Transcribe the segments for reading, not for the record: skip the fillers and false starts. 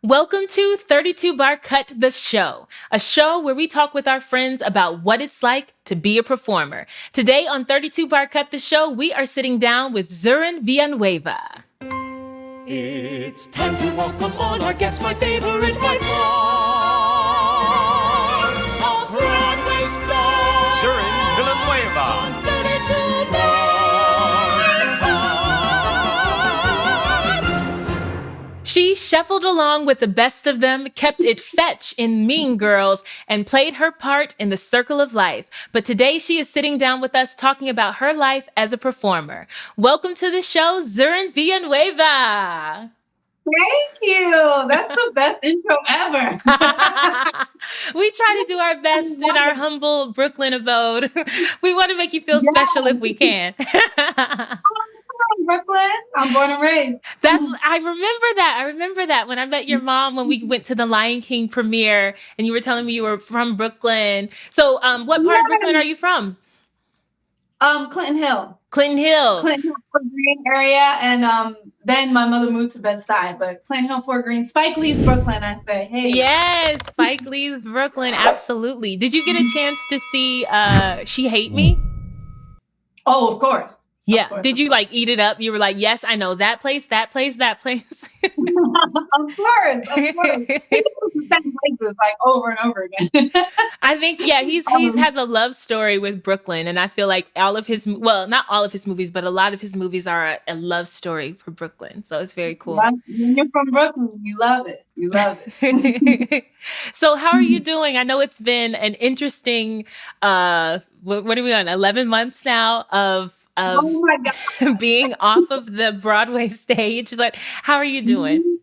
Welcome to 32 Bar Cut the Show, a show where we talk with our friends about what it's like to be a performer. Today on 32 Bar Cut the Show, we are sitting down with Zurin Villanueva. It's time to welcome on our guest, my favorite by far, a Broadway star, Zurin Villanueva. on 32 Bar Cut. She shuffled along with the best of them, kept it fetch in Mean Girls, and played her part in The Circle of Life. But today she is sitting down with us talking about her life as a performer. Welcome to the show, Zurin Villanueva. Thank you. That's the best intro ever. We try to do our best in our humble Brooklyn abode. We want to make you feel special if we can. Brooklyn. I'm born and raised. I remember that when I met your mom when we went to the Lion King premiere and you were telling me you were from Brooklyn. So what part of Brooklyn are you from? Clinton Hill. Clinton Hill. Clinton Hill, Fort Greene area. And then my mother moved to Bed-Stuy. But Clinton Hill, Fort Greene, Spike Lee's Brooklyn, I say. Hey. Yes, Spike Lee's Brooklyn. Absolutely. Did you get a chance to see She Hate Me? Oh, of course. Yeah. Of course, Did you like eat it up? You were like, yes, I know that place, that place, that place. Of course. He was the same places like over and over again. I think, yeah, he's has a love story with Brooklyn. And I feel like all of his, well, not all of his movies, but a lot of his movies are a love story for Brooklyn. So it's very cool. When you're from Brooklyn, you love it. You love it. So how are you doing? I know it's been an interesting, what are we on? 11 months now of Oh my God. being off of the Broadway stage. But how are you doing?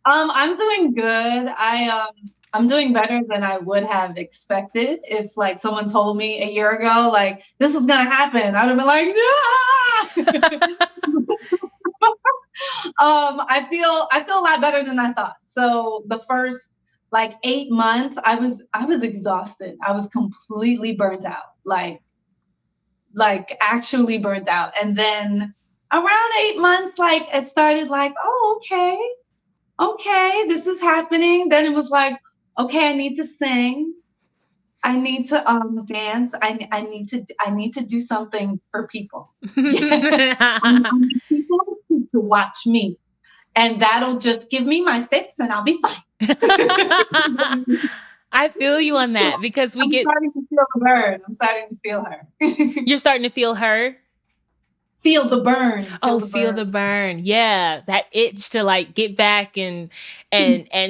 I'm doing good. I'm doing better than I would have expected if like someone told me a year ago like this was gonna happen. I would have been like, no. I feel a lot better than I thought. So the first like 8 months, I was exhausted. I was completely burnt out. Like actually burnt out. And then around 8 months, like it started like, oh, okay, this is happening. Then it was like, okay, I need to sing. I need to dance. I need to do something for people. I need people to watch me. And that'll just give me my fix and I'll be fine. I feel you on that because I'm starting to feel the burn. I'm starting to feel her. You're starting to feel her. Feel the burn. Feel the burn. Yeah. That itch to like get back and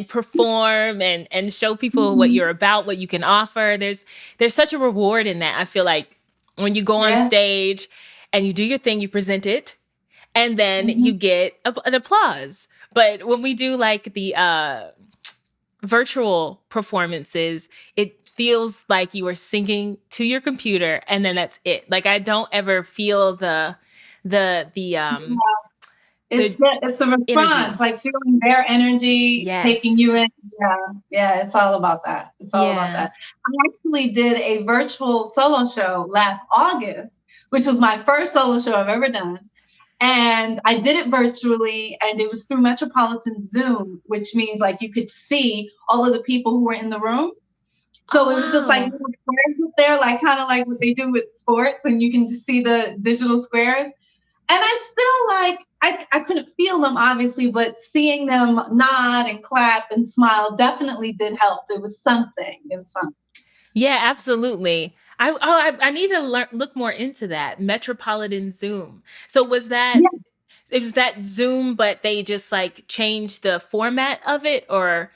perform and show people what you're about, what you can offer. There's such a reward in that. I feel like when you go on stage and you do your thing, you present it, and then you get an applause. But when we do like the virtual performances, it feels like you are singing to your computer and then that's it. Like I don't ever feel it's the response, energy. Like feeling their energy, taking you in. Yeah, it's all about that. It's all about that. I actually did a virtual solo show last August, which was my first solo show I've ever done. And I did it virtually, and it was through Metropolitan Zoom, which means like you could see all of the people who were in the room. So it was just like little squares there, like kind of like what they do with sports, and you can just see the digital squares. And I still I couldn't feel them obviously, but seeing them nod and clap and smile definitely did help. It was something. Yeah, absolutely. I need to look more into that Metropolitan Zoom. So was that it was that Zoom, but they just like changed the format of it, or?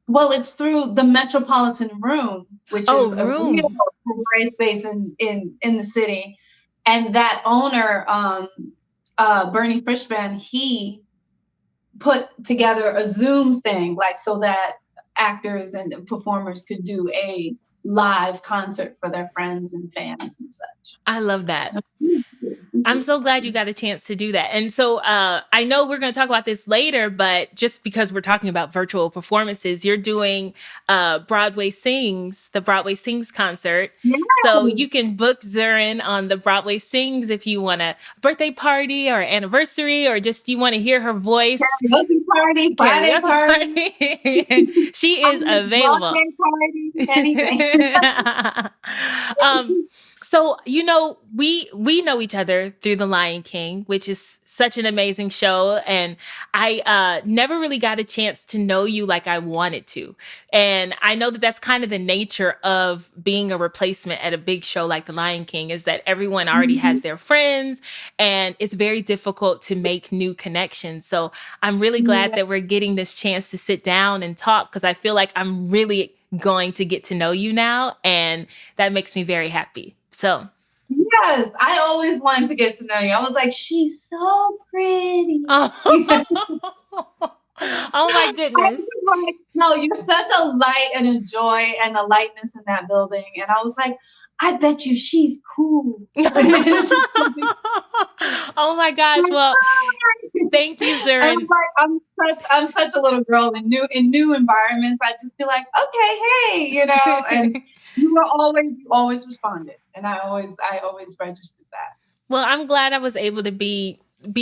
Well, it's through the Metropolitan Room, which is a real space in the city, and that owner, Bernie Frischman, he put together a Zoom thing, like so that actors and performers could do a live concert for their friends and fans and such. I love that. I'm so glad you got a chance to do that. And so I know we're going to talk about this later, but just because we're talking about virtual performances, you're doing the Broadway Sings concert. Yeah. So you can book Zurin on the Broadway Sings if you want a birthday party or anniversary, or just you want to hear her voice. Happy party, Friday Karaoke party. party. She is available. Birthday party, anything. um, so we know each other through The Lion King, which is such an amazing show, and I never really got a chance to know you like I wanted to. And I know that that's kind of the nature of being a replacement at a big show like The Lion King, is that everyone already has their friends, and it's very difficult to make new connections. So I'm really glad that we're getting this chance to sit down and talk, because I feel like I'm really going to get to know you now, and that makes me very happy. So yes, I always wanted to get to know you. I was like, she's so pretty. oh, oh my I goodness. was like, no, you're such a light and a joy and a lightness in that building. And I was like, I bet you she's cool. Oh my gosh. Well, thank you, Zurin. I'm such a little girl in new environments. I just feel like, okay, hey, and you always responded. And I always registered that. Well, I'm glad I was able to be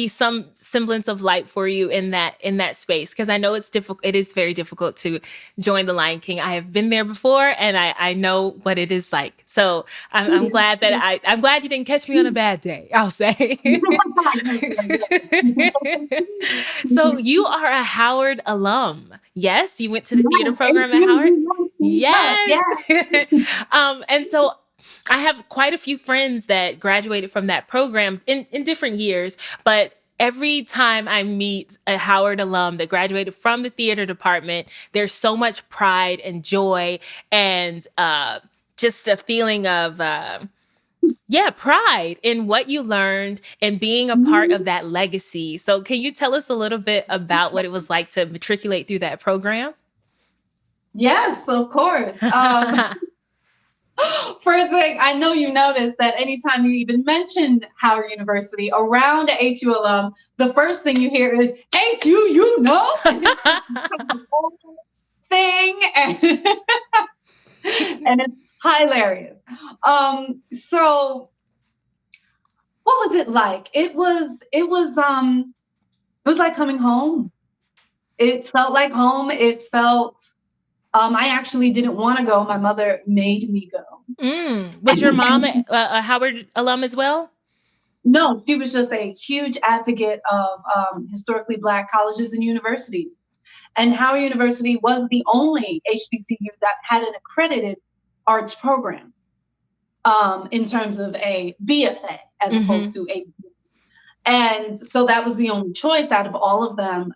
some semblance of light for you in that space, because I know it's difficult. It is very difficult to join The Lion King. I have been there before, and I know what it is like. So I'm glad that I'm glad you didn't catch me on a bad day, I'll say. So you are a Howard alum. Yes, you went to the theater program at Howard. Yes. And so I have quite a few friends that graduated from that program in different years, but every time I meet a Howard alum that graduated from the theater department, there's so much pride and joy and just a feeling of pride in what you learned and being a part of that legacy. So can you tell us a little bit about what it was like to matriculate through that program? Yes, of course. First thing, I know you noticed that anytime you even mentioned Howard University around HU alum, the first thing you hear is HU, and it's the whole thing, and, and it's hilarious. So what was it like? It was like coming home. It felt like home. It felt I actually didn't want to go. My mother made me go. Was your mom a Howard alum as well? No, she was just a huge advocate of historically Black colleges and universities. And Howard University was the only HBCU that had an accredited arts program in terms of a BFA as opposed to a. And so that was the only choice out of all of them.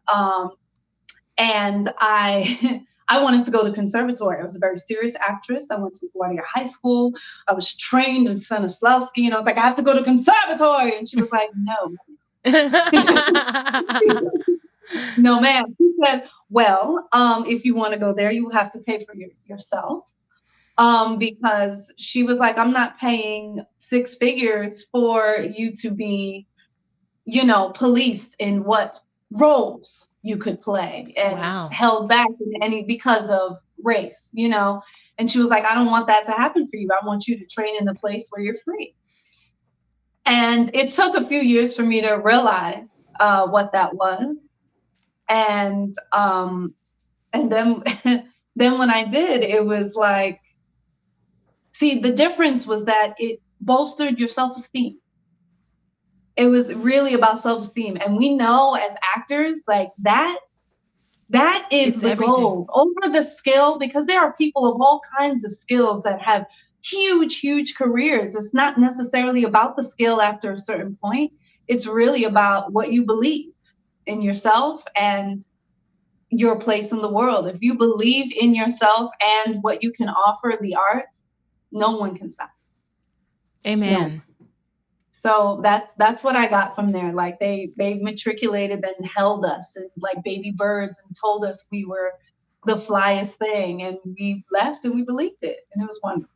And I wanted to go to conservatory. I was a very serious actress. I went to LaGuardia High School. I was trained in Stanislavski, and I was like, I have to go to conservatory. And she was like, no. No, ma'am. She said, well, if you want to go there, you will have to pay for yourself. Because she was like, I'm not paying six figures for you to be, policed in what roles you could play and held back because of race, and she was like, I don't want that to happen for you. I want you to train in a place where you're free. And it took a few years for me to realize what that was. And then then when I did, it was like, see, the difference was that it bolstered your self-esteem. It was really about self-esteem. And we know as actors, like that is the gold over the skill, because there are people of all kinds of skills that have huge, huge careers. It's not necessarily about the skill after a certain point. It's really about what you believe in yourself and your place in the world. If you believe in yourself and what you can offer in the arts, no one can stop. Amen. No. So that's what I got from there. Like they matriculated and held us and like baby birds and told us we were the flyest thing, and we left and we believed it, and it was wonderful.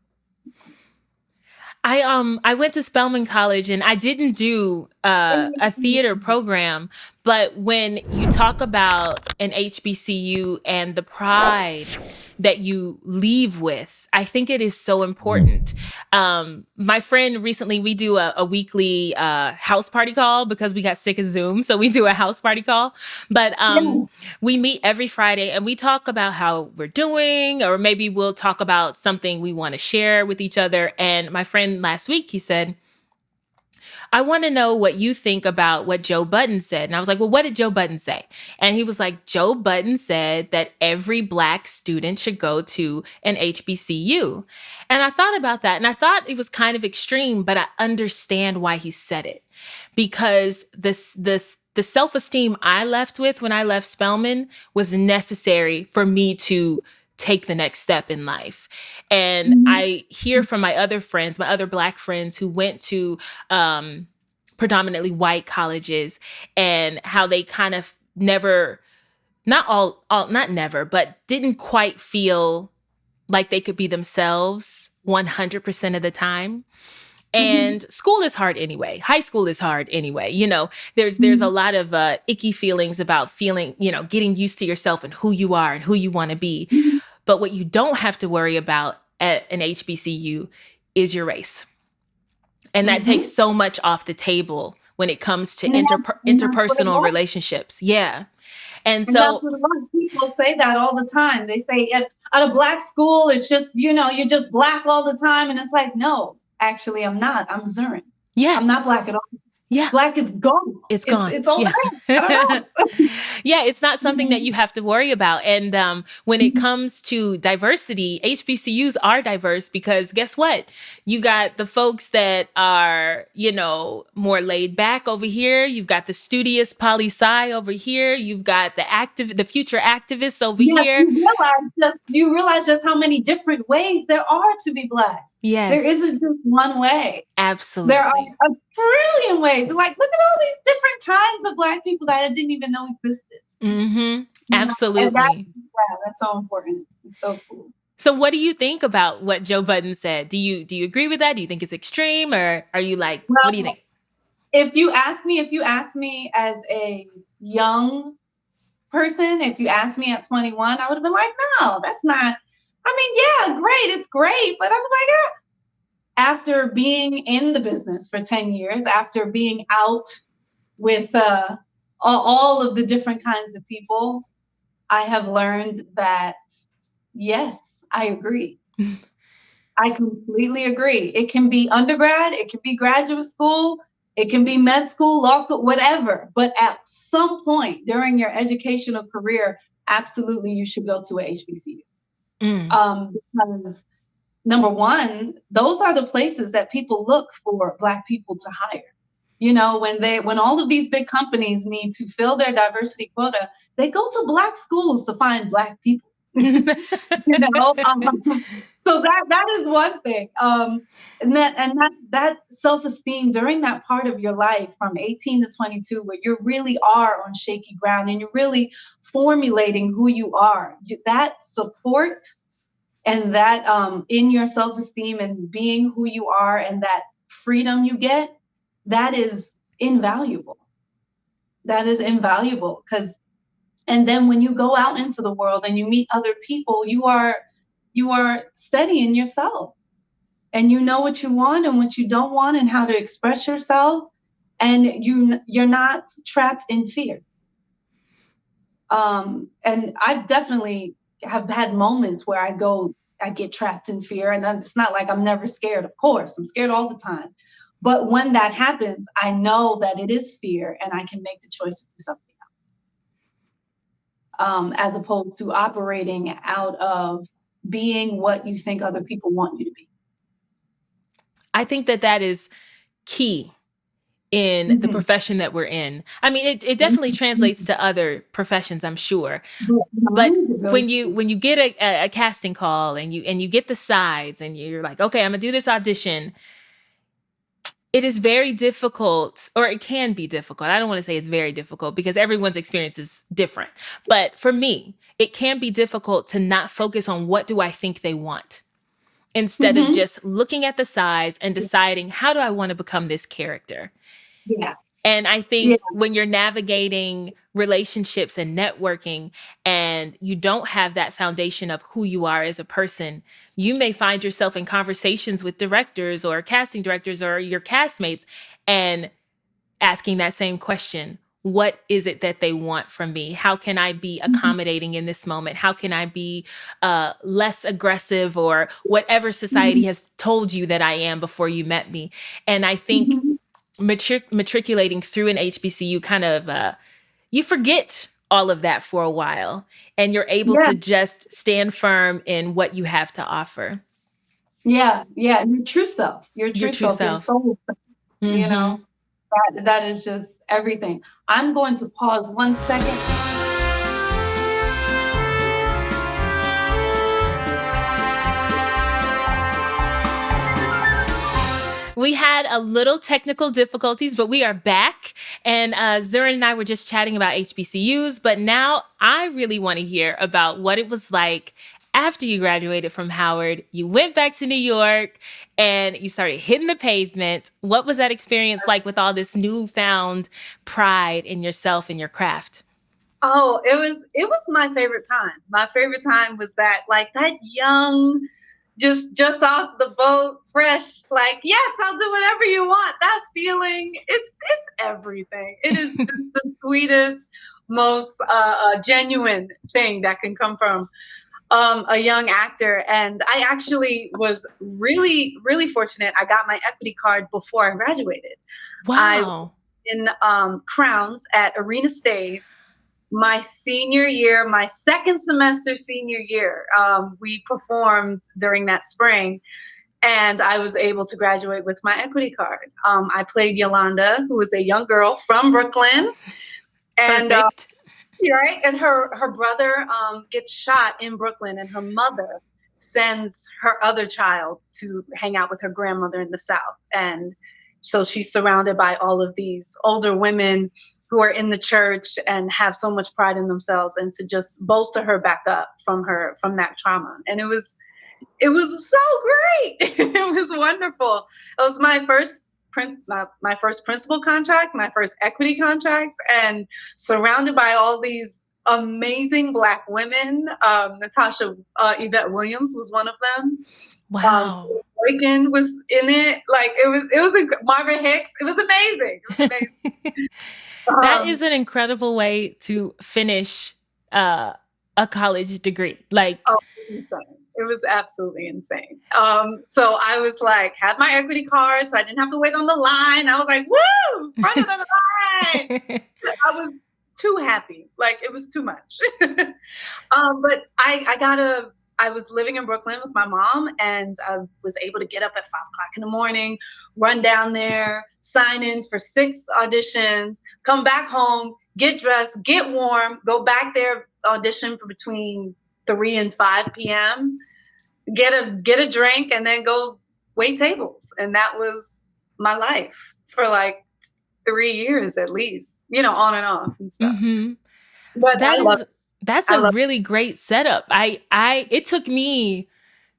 I went to Spelman College, and I didn't do a theater program, but when you talk about an HBCU and the pride that you leave with, I think it is so important. My friend recently, we do a weekly house party call because we got sick of Zoom. So we do a house party call. But we meet every Friday and we talk about how we're doing, or maybe we'll talk about something we want to share with each other. And my friend last week, he said, I want to know what you think about what Joe Budden said. And I was like, well, what did Joe Budden say? And he was like, Joe Budden said that every Black student should go to an HBCU. And I thought about that and I thought it was kind of extreme, but I understand why he said it. Because the self-esteem I left with when I left Spelman was necessary for me to take the next step in life. And I hear from my other friends, my other Black friends who went to predominantly white colleges, and how they kind of never, not never, but didn't quite feel like they could be themselves 100% of the time. And school is hard anyway. High school is hard anyway. You know, there's a lot of icky feelings about feeling, getting used to yourself and who you are and who you want to be. But what you don't have to worry about at an HBCU is your race. And that takes so much off the table when it comes to interpersonal relationships. Yeah. And so people say that all the time. They say at a Black school, it's just, you're just Black all the time. And it's like, no, actually, I'm not. I'm Zurin. Yeah. I'm not Black at all. Yeah. Black is gone. It's gone. It's all yeah. Yeah, it's not something that you have to worry about. And when it comes to diversity, HBCUs are diverse because guess what? You got the folks that are, more laid back over here. You've got the studious poli-sci over here. You've got the future activists over here. You realize just how many different ways there are to be Black. Yes. There isn't just one way. Absolutely. There are a trillion ways. Like, look at all these different kinds of Black people that I didn't even know existed. Mm-hmm. Absolutely. That's so important. It's so cool. So what do you think about what Joe Budden said? Do you agree with that? Do you think it's extreme, or are you like, what do you think? If you ask me as a young person, if you asked me at 21, I would have been like, no, that's not. Yeah, great. It's great. But I was like, after being in the business for 10 years, after being out with all of the different kinds of people, I have learned that, yes, I agree. I completely agree. It can be undergrad, it can be graduate school, it can be med school, law school, whatever. But at some point during your educational career, absolutely, you should go to a HBCU. Because number one, those are the places that people look for Black people to hire. When all of these big companies need to fill their diversity quota, they go to Black schools to find Black people. So that is one thing. And that self-esteem during that part of your life from 18 to 22, where you really are on shaky ground and you're really formulating who you are, that support and that in your self-esteem and being who you are and that freedom you get, that is invaluable. That is invaluable and then when you go out into the world and you meet other people, you are studying yourself and you know what you want and what you don't want and how to express yourself, and you're not trapped in fear. And I've definitely have had moments where I get trapped in fear, and it's not like I'm never scared. Of course, I'm scared all the time. But when that happens, I know that it is fear and I can make the choice to do something else. As opposed to operating out of being what you think other people want you to be. I think that is key in the profession that we're in. It definitely translates to other professions, I'm sure. But when you get a casting call and you get the sides and you're like, okay, I'm gonna do this audition, it is very difficult, or it can be difficult. I don't want to say it's very difficult because everyone's experience is different. But for me, it can be difficult to not focus on what do I think they want, instead of just looking at the sides and deciding, how do I want to become this character? Yeah. And I think when you're navigating relationships and networking and you don't have that foundation of who you are as a person, you may find yourself in conversations with directors or casting directors or your castmates and asking that same question. What is it that they want from me? How can I be accommodating in this moment? How can I be less aggressive or whatever society has told you that I am before you met me? And I think matriculating through an HBCU kind of, you forget all of that for a while and you're able to just stand firm in what you have to offer. Yeah. Your true self, your soul self, you know, that is just everything. I'm going to pause 1 second. We had a little technical difficulties, but we are back. And Zurin and I were just chatting about HBCUs, but now I really want to hear about what it was like after you graduated from Howard. You went back to New York and you started hitting the pavement. What was that experience like with all this newfound pride in yourself and your craft? Oh, it was my favorite time. My favorite time was that young, just off the boat, fresh, like, yes, I'll do whatever you want. That feeling, it's everything. It is just the sweetest, most genuine thing that can come from a young actor. And I actually was really, really fortunate. I got my equity card before I graduated. Wow. In Crowns at Arena Stage. My senior year, my second semester senior year, we performed during that spring, and I was able to graduate with my equity card. I played Yolanda, who was a young girl from Brooklyn, and right, and her brother gets shot in Brooklyn, and her mother sends her other child to hang out with her grandmother in the South, and so she's surrounded by all of these older women who are in the church and have so much pride in themselves, and to just bolster her back up from that trauma. And it was so great. It was wonderful. It was my first principal contract, my first equity contract, and surrounded by all these amazing Black women. Natasha Yvette Williams was one of them. Wow. Boykin was in it. Like it was Margaret Hicks. It was amazing. That is an incredible way to finish a college degree. Like, insane. It was absolutely insane. So I was like, had my equity card, so I didn't have to wait on the line. I was like, woo, front of the line. I was too happy. Like it was too much. But I was living in Brooklyn with my mom, and I was able to get up at 5 o'clock in the morning, run down there, sign in for 6 auditions, come back home, get dressed, get warm, go back there, audition for between 3 and 5 p.m., get a drink, and then go wait tables. And that was my life for like 3 years at least, on and off and stuff. Mm-hmm. But that's a really great setup. It took me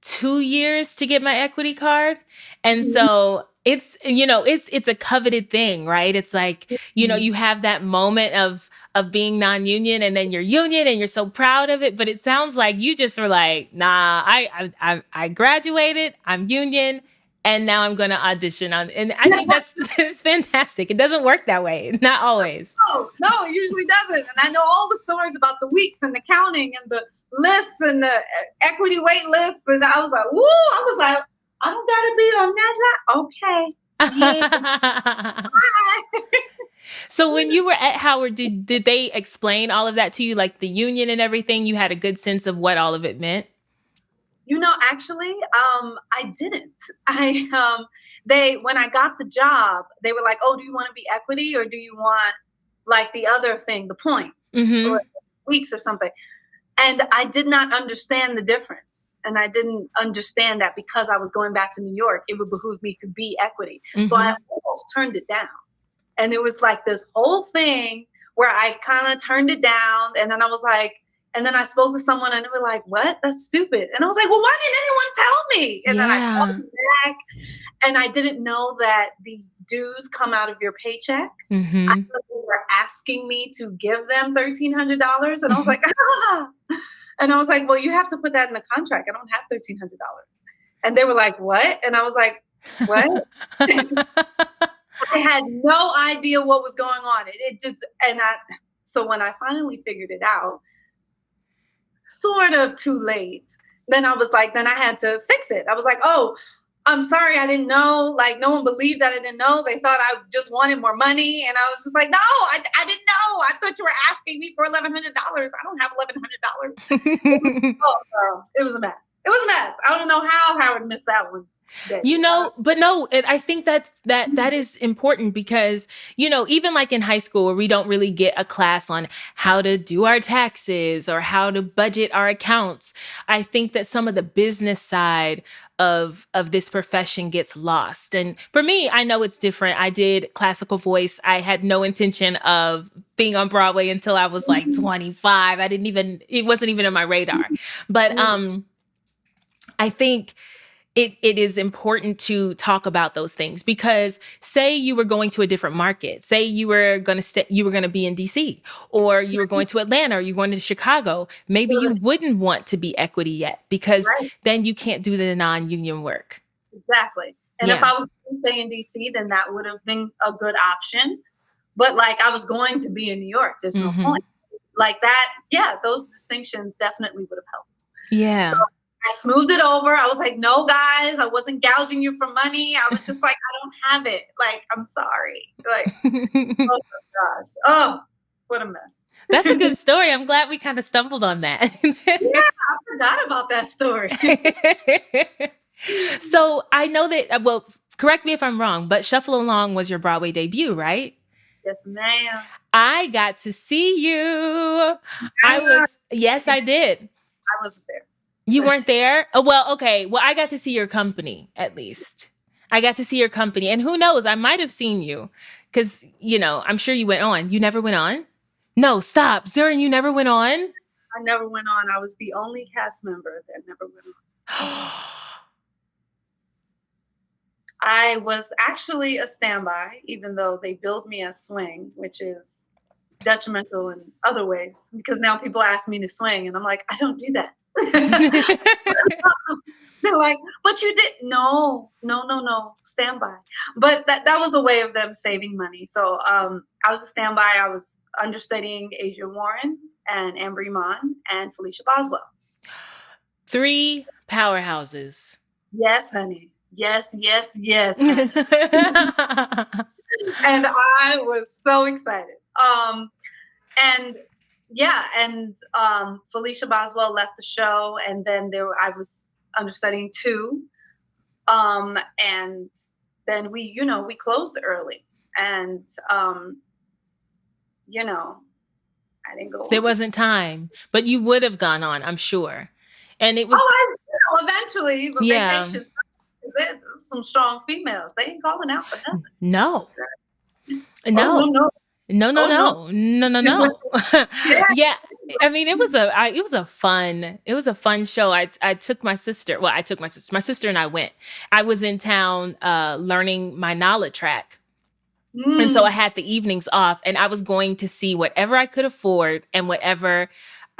2 years to get my equity card. And so it's a coveted thing, right? It's like, you have that moment of being non-union and then you're union and you're so proud of it. But it sounds like you just were like, nah, I graduated, I'm union, and now I'm going to audition on. And I think it's fantastic. It doesn't work that way. Not always. No, it usually doesn't. And I know all the stories about the weeks and the counting and the lists and the equity wait lists. And I was like, woo, I don't got to be on that. Okay. So when you were at Howard, did they explain all of that to you, like the union and everything? You had a good sense of what all of it meant? Actually, I didn't. When I got the job, they were like, "Oh, do you want to be equity or do you want like the other thing, the points or weeks or something?" And I did not understand the difference. And I didn't understand that because I was going back to New York, it would behoove me to be equity. So I almost turned it down. And it was like this whole thing where I kind of turned it down. And then I was like, and then I spoke to someone and they were like, what? That's stupid. And I was like, well, why didn't anyone tell me? And then I called back, and I didn't know that the dues come out of your paycheck. Mm-hmm. I thought they were asking me to give them $1,300. And I was like, ah. And I was like, well, you have to put that in the contract. I don't have $1,300. And they were like, what? And I was like, what? I had no idea what was going on. So when I finally figured it out, sort of too late, then I was like, then I had to fix it. I was like, oh, I'm sorry, I didn't know. Like, no one believed that I didn't know. They thought I just wanted more money. And I was just like, no, I didn't know. I thought you were asking me for $1,100. I don't have $1,100. It was a mess. It was a mess. I don't know how Howard missed that one. But no, I think that is important because, even like in high school where we don't really get a class on how to do our taxes or how to budget our accounts, I think that some of the business side of this profession gets lost. And for me, I know it's different. I did classical voice. I had no intention of being on Broadway until I was like 25. It wasn't even on my radar. But I think it is important to talk about those things because say you were going to a different market, say you were going to be in DC or you were going to Atlanta or you're going to Chicago, maybe you wouldn't want to be equity yet because then you can't do the non-union work. Exactly. And if I was going to stay in DC, then that would have been a good option. But like I was going to be in New York, there's no point. Like that, those distinctions definitely would have helped. Yeah. So I smoothed it over. I was like, no, guys, I wasn't gouging you for money. I was just like, I don't have it. Like, I'm sorry. Like, oh my gosh. Oh, what a mess. That's a good story. I'm glad we kind of stumbled on that. I forgot about that story. So I know that, well, correct me if I'm wrong, but Shuffle Along was your Broadway debut, right? Yes, ma'am. I got to see you. Yes, I did. I wasn't there. You weren't there? Oh, well, okay. Well, I got to see your company, at least. I got to see your company. And who knows, I might have seen you. Because, I'm sure you went on. You never went on? No, stop. Zurin, you never went on? I never went on. I was the only cast member that never went on. I was actually a standby, even though they billed me as swing, which is detrimental in other ways because now people ask me to swing and I'm like, I don't do that. They're like, but you did. No, standby. But that was a way of them saving money. So I was a standby. I was understudying Adrienne Warren and Amber Iman and Felicia Boswell. 3 powerhouses. Yes, honey. Yes. Honey. And I was so excited. Felicia Boswell left the show, and then I was understudying 2. And then we closed early, and I didn't go. There wasn't time, but you would have gone on, I'm sure. And it was. Eventually, but vacation. There's some strong females. They ain't calling out for nothing. No. No. Yeah. I mean, it was a fun show. I took my sister. Well, my sister and I went. I was in town learning my NALA track. And so I had the evenings off and I was going to see whatever I could afford and whatever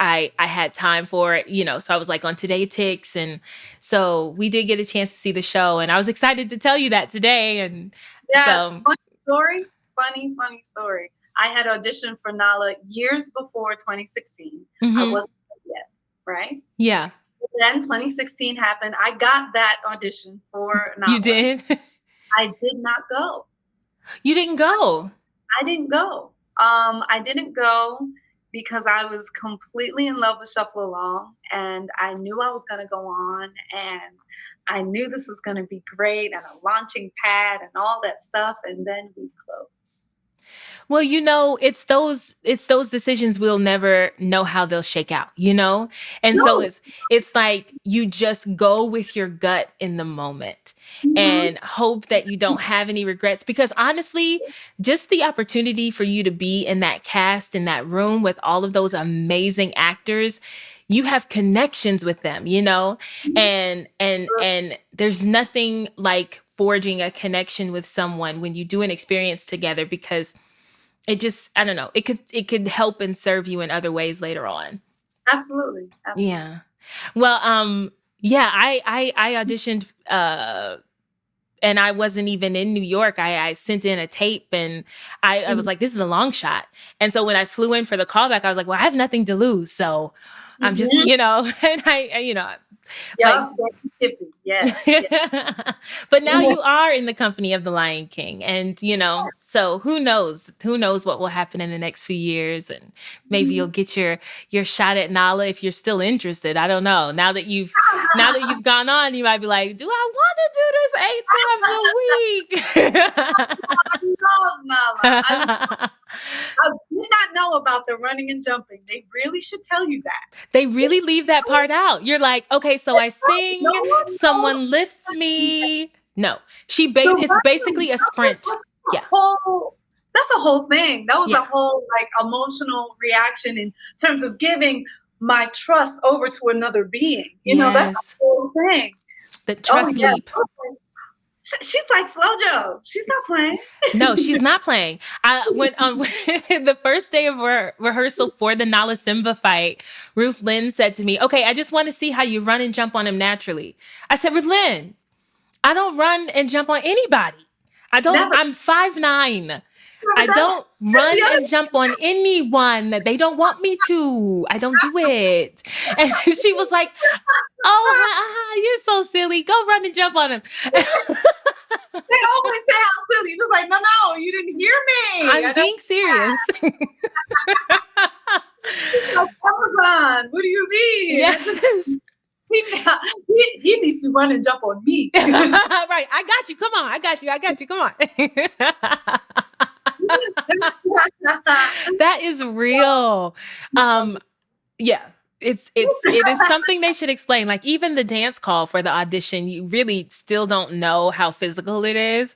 I had time for it, so I was like on Today Ticks. And so we did get a chance to see the show and I was excited to tell you that today. And funny story. I had auditioned for NALA years before 2016. I wasn't yet, right? Yeah. Then 2016 happened. I got that audition for NALA. You did? I did not go. You didn't go? I didn't go. I didn't go because I was completely in love with Shuffle Along and I knew I was going to go on and I knew this was going to be great and a launching pad and all that stuff. And then we closed. Well, it's those decisions we'll never know how they'll shake out, And so it's like you just go with your gut in the moment and hope that you don't have any regrets because honestly, just the opportunity for you to be in that cast, in that room with all of those amazing actors, you have connections with them, and there's nothing like forging a connection with someone when you do an experience together, because it just, I don't know, it could help and serve you in other ways later on. Absolutely. Yeah. Well, yeah, I auditioned, and I wasn't even in New York. I sent in a tape, and I was like, this is a long shot. And so when I flew in for the callback, I was like, well, I have nothing to lose. So I'm just, and yeah, yeah. But now you are in the company of the Lion King, and so who knows what will happen in the next few years, and maybe you'll get your shot at Nala if you're still interested. I don't know. Now that you've gone on, you might be like, do I want to do this 8 times a week? I love Nala. I did not know about the running and jumping. They really should tell you that. They really leave that part out. You're like, okay, so I sing, someone lifts me. No, it's basically a sprint. Yeah. That's a whole thing. That was a whole emotional reaction in terms of giving my trust over to another being. That's a whole thing. The trust leap. She's like FloJo. She's not playing. No, she's not playing. I went on the first day of rehearsal for the Nala Simba fight. Ruth Lynn said to me, okay, I just want to see how you run and jump on him naturally. I said, Ruth Lynn, I don't run and jump on anybody. I don't. Never. I'm 5'9". I don't run and jump on anyone. They don't want me to. I don't do it. And she was like, oh, you're so silly. Go run and jump on him. They always say how silly. It was like, no, you didn't hear me. I'm being serious. Amazon, what do you mean? Yes. He needs to run and jump on me. Right. I got you. Come on. I got you. Come on. That is real. Yeah. It is something they should explain. Like even the dance call for the audition, you really still don't know how physical it is.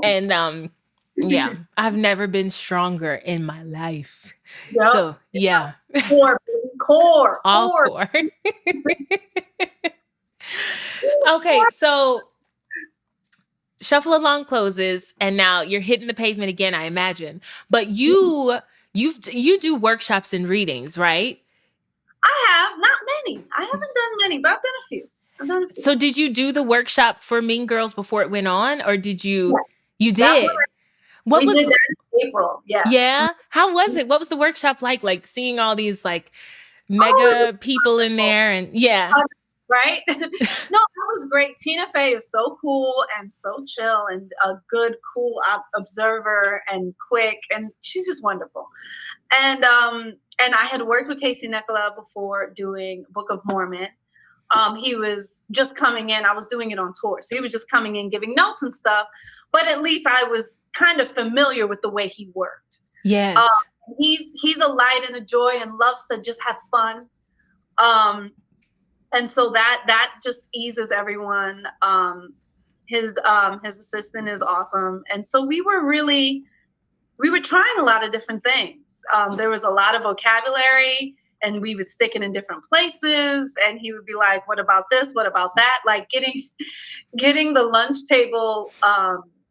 And yeah, I've never been stronger in my life. Yep. So yeah. Core. Okay, so Shuffle Along closes, and now you're hitting the pavement again, I imagine. But you do workshops and readings, right? I have, not many. I haven't done many, but I've done a few. So did you do the workshop for Mean Girls before it went on, or did you? Yes. You did. We did that in April. Yeah. Yeah. How was it? What was the workshop like? Like seeing all these mega people in there, and yeah. Right? No, that was great. Tina Fey is so cool and so chill and a good, cool observer and quick, and she's just wonderful. And I had worked with Casey Nicola before doing Book of Mormon. He was just coming in. I was doing it on tour, so he was just coming in, giving notes and stuff. But at least I was kind of familiar with the way he worked. Yes, he's a light and a joy and loves to just have fun. And so that just eases everyone. His assistant is awesome. And so we were trying a lot of different things. There was a lot of vocabulary, and we would stick it in different places. And he would be like, what about this? What about that? Like getting the lunch table,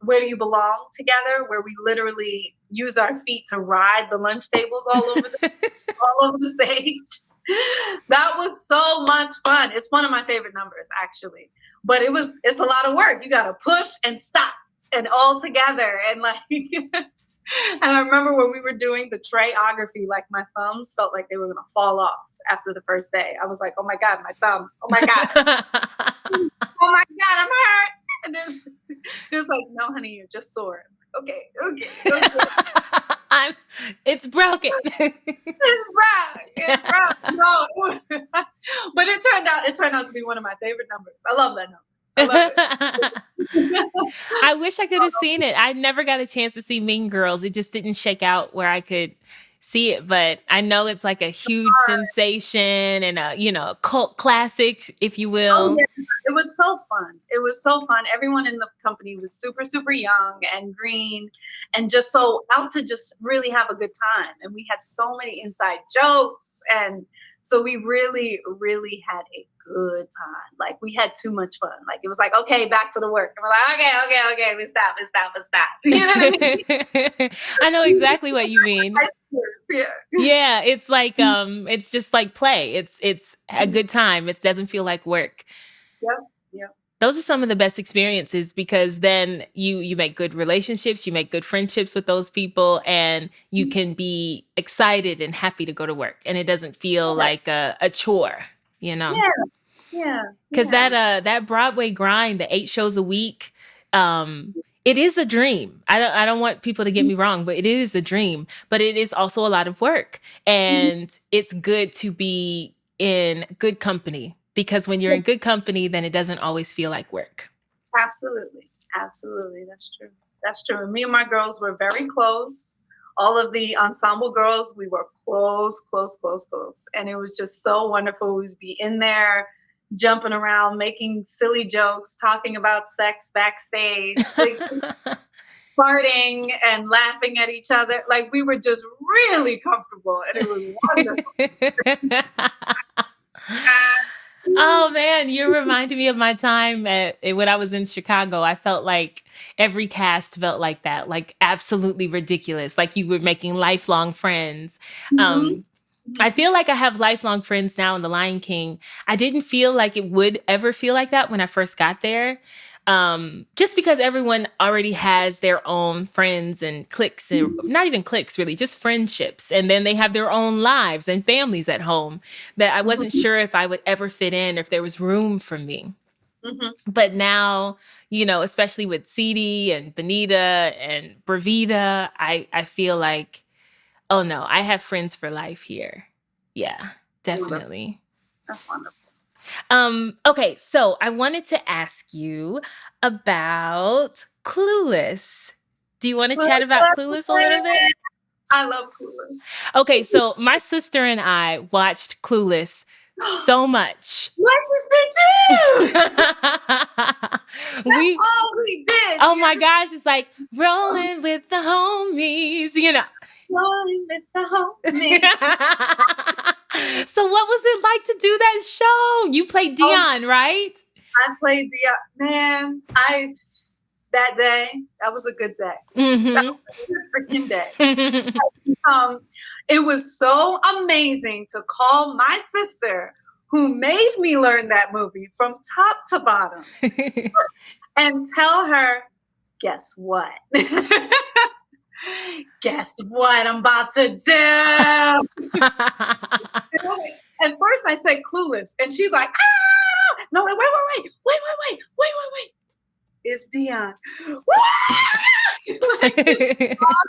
where do you belong together, where we literally use our feet to ride the lunch tables all over the stage. That was so much fun. It's one of my favorite numbers, actually. But it's a lot of work. You got to push and stop and all together. And and I remember when we were doing the trayography, my thumbs felt like they were going to fall off after the first day. I was like, oh my God, my thumb. Oh my God. Oh my God, I'm hurt. And it was like, no, honey, you're just sore. Okay. It's broken. It's broken. No, but it turned out to be one of my favorite numbers. I love that number. I love it. I wish I could have seen it. I never got a chance to see Mean Girls. It just didn't shake out where I could see it, but I know it's like a huge sensation and a cult classic, if you will. Oh, yeah. It was so fun. Everyone in the company was super, super young and green and just so out to just really have a good time. And we had so many inside jokes and So we really, really had a good time. Like we had too much fun. Like it was like, okay, back to the work. And we're like, okay, we stop. You know what I mean? I know exactly what you mean. Yeah. Yeah, it's like it's just like play. It's a good time. It doesn't feel like work. Yep. Yep. Those are some of the best experiences because then you make good relationships, you make good friendships with those people, and you can be excited and happy to go to work, and it doesn't feel like a chore, you know? Yeah. Because that Broadway grind, the 8 shows a week, it is a dream. I don't want people to get me wrong, but it is a dream. But it is also a lot of work, and it's good to be in good company. Because when you're in good company, then it doesn't always feel like work. Absolutely. That's true. That's true. And me and my girls were very close. All of the ensemble girls, we were close. And it was just so wonderful. We would be in there jumping around, making silly jokes, talking about sex backstage, farting and laughing at each other. Like we were just really comfortable, and it was wonderful. Oh man, you're reminding me of my time when I was in Chicago. I felt like every cast felt like that, like absolutely ridiculous. Like you were making lifelong friends. I feel like I have lifelong friends now in The Lion King. I didn't feel like it would ever feel like that when I first got there. Just because everyone already has their own friends and cliques, and not even cliques really, just friendships. And then they have their own lives and families at home that I wasn't sure if I would ever fit in or if there was room for me. But now, you know, especially with Ceedee and Benita and Bravida, I feel like, oh no, I have friends for life here. Yeah, definitely. That's wonderful. Okay, so I wanted to ask you about Clueless. Do you want to chat about Clueless a little bit? I love Clueless. Okay, so my sister and I watched Clueless so much. My sister too! That's all we did. Oh my gosh, it's like rolling with the homies, you know. Rolling with the homies. So what was it like to do that show? You played Dion, right? I played Dion. Man, that day, that was a good day. That was a good freaking day. It was so amazing to call my sister, who made me learn that movie from top to bottom, and tell her, guess what? Guess what I'm about to do? At first I said Clueless, and she's like, ah! No, wait. It's Dion. Like, just lost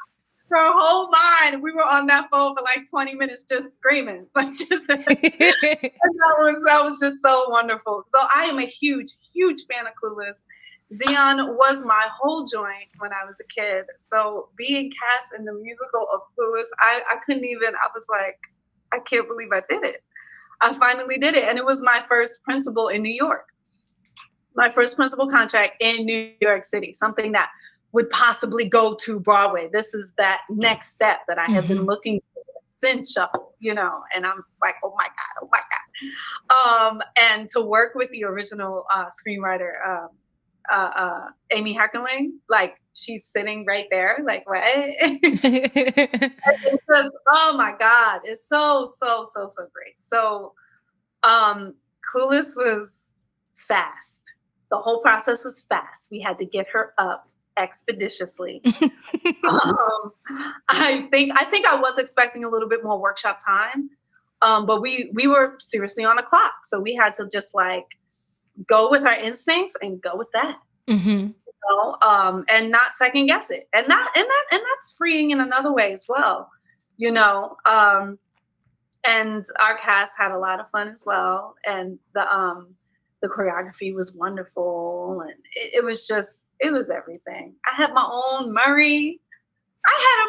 her whole mind. We were on that phone for like 20 minutes just screaming. Like just and that was just so wonderful. So I am a huge fan of Clueless. Dion was my whole joint when I was a kid. So being cast in the musical of Clueless, I couldn't even, I was like, I can't believe I did it. I finally did it. And it was my first principal in New York. My first principal contract in New York City, something that would possibly go to Broadway. This is that next step that I have been looking for since Shuffle, you know, and I'm just like, oh my God. And to work with the original screenwriter, Amy Heckerling, like she's sitting right there, like what? It's just, oh my God, it's so great. So Clueless was fast. The whole process was fast. We had to get her up expeditiously. I think I was expecting a little bit more workshop time, but we were seriously on the clock, so we had to just like go with our instincts and go with that. You know, and not second guess it, and that's freeing in another way as well, you know. And our cast had a lot of fun as well, and the choreography was wonderful, and it was everything. I had my own Murray.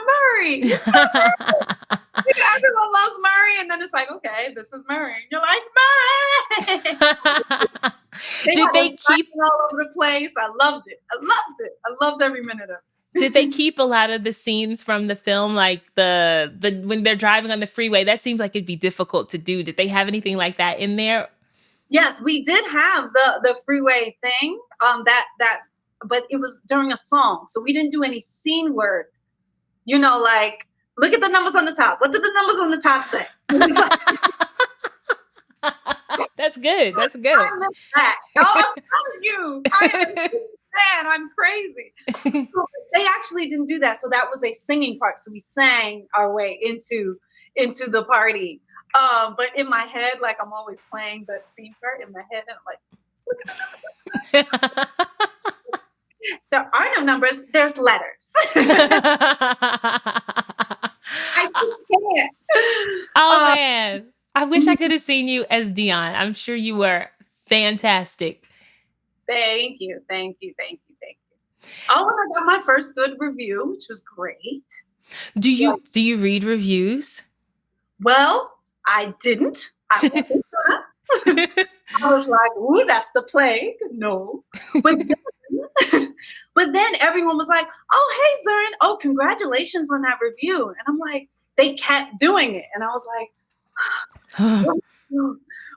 Murray. Everyone loves Murray, and then it's like, okay, this is Murray. And you're like, Murray. Did they keep all over the place? I loved it. I loved every minute of Did they keep a lot of the scenes from the film, like the when they're driving on the freeway? That seems like it'd be difficult to do. Did they have anything like that in there? Yes, we did have the freeway thing. But it was during a song, so we didn't do any scene work. Like, look at the numbers on the top. What did the numbers on the top say? That's good. That's good. I missed that. Oh, I'm telling you, I'm crazy. So they actually didn't do that. So that was a singing part. So we sang our way into the party. But in my head, like, I'm always playing the scene part in my head, and I'm like, look at the numbers. There are no numbers. There's letters. I can't. Oh man, I wish I could have seen you as Dion. I'm sure you were fantastic. Thank you. Oh, and I got my first good review, which was great. Do you read reviews? Well, I didn't. I wasn't sure. I was like, ooh, that's the plague. No. But then everyone was like, oh, hey, Zurin. Oh, congratulations on that review. And I'm like, they kept doing it. And I was like,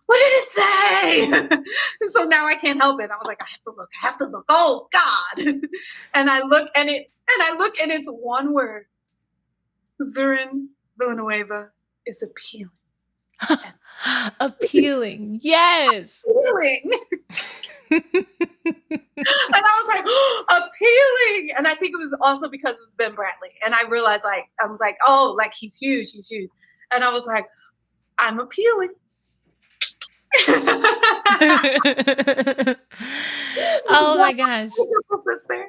what did it say? So now I can't help it. I was like, I have to look. Oh, God. And I look and it's one word. Zurin Villanueva is appealing. Yes. Appealing. Yes. Appealing. And I was like, appealing. And I think it was also because it was Ben Bradley. And I realized, like, I was like, oh, like, he's huge. And I was like, I'm appealing. Oh my gosh. Dimple sister.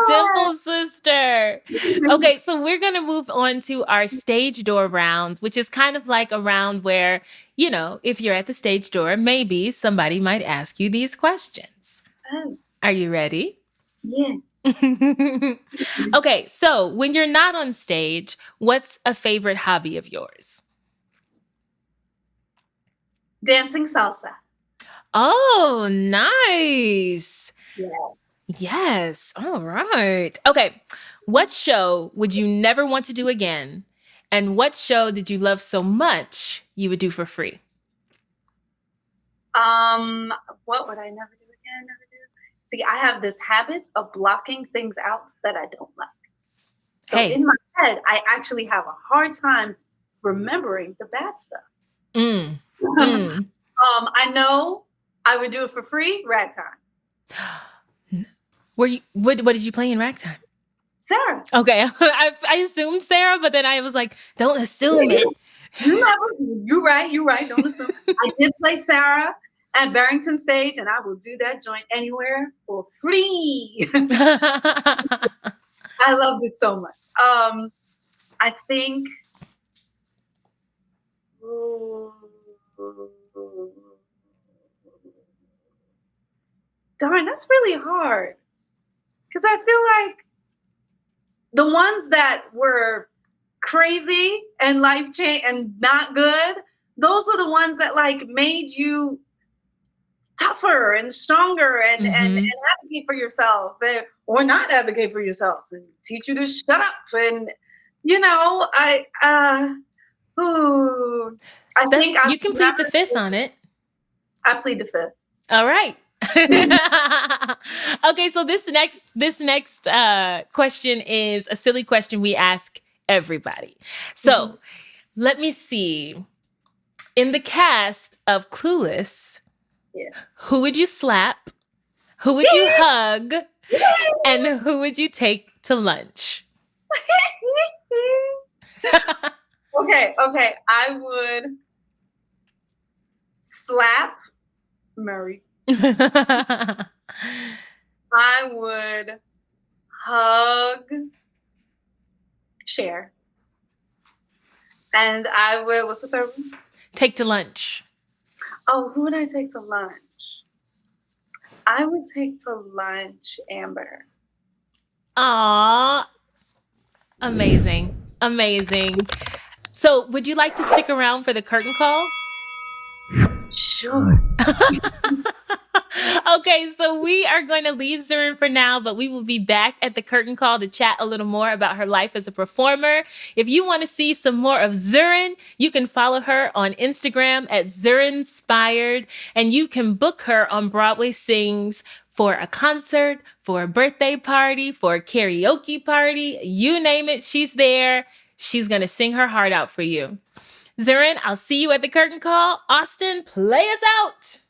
Dimple sister. Okay, so we're going to move on to our stage door round, which is kind of like a round where, if you're at the stage door, maybe somebody might ask you these questions. Oh. Are you ready? Yes. Okay, so when you're not on stage, what's a favorite hobby of yours? Dancing salsa. Oh, nice. Yeah. Yes. All right. Okay. What show would you never want to do again? And what show did you love so much you would do for free? What would I never do again? See, I have this habit of blocking things out that I don't like. So in my head, I actually have a hard time remembering the bad stuff. I know I would do it for free. Ragtime. What did you play in Ragtime? Sarah. Okay. I assumed Sarah, but then I was like, don't assume it. You're right. Don't assume. I did play Sarah at Barrington Stage, and I will do that joint anywhere for free. I loved it so much. I think darn, that's really hard. Because I feel like the ones that were crazy and life-changing and not good, those are the ones that like made you tougher and stronger and advocate for yourself, or not advocate for yourself and teach you to shut up. And I think you can plead the fifth on it. I plead the fifth. All right. Okay, so this next question is a silly question we ask everybody. So let me see. In the cast of Clueless, who would you slap? Who would you hug? And who would you take to lunch? Okay. I would slap Murray. I would hug Cher. And I would, what's the third one? Take to lunch. Oh, who would I take to lunch? I would take to lunch Amber. Aw. Amazing. So would you like to stick around for the curtain call? Sure. Okay, so we are going to leave Zurin for now, but we will be back at the curtain call to chat a little more about her life as a performer. If you want to see some more of Zurin, you can follow her on Instagram at Zurinspired, and you can book her on Broadway Sings for a concert, for a birthday party, for a karaoke party. You name it, she's there. She's going to sing her heart out for you. Zurin, I'll see you at the curtain call. Austin, play us out.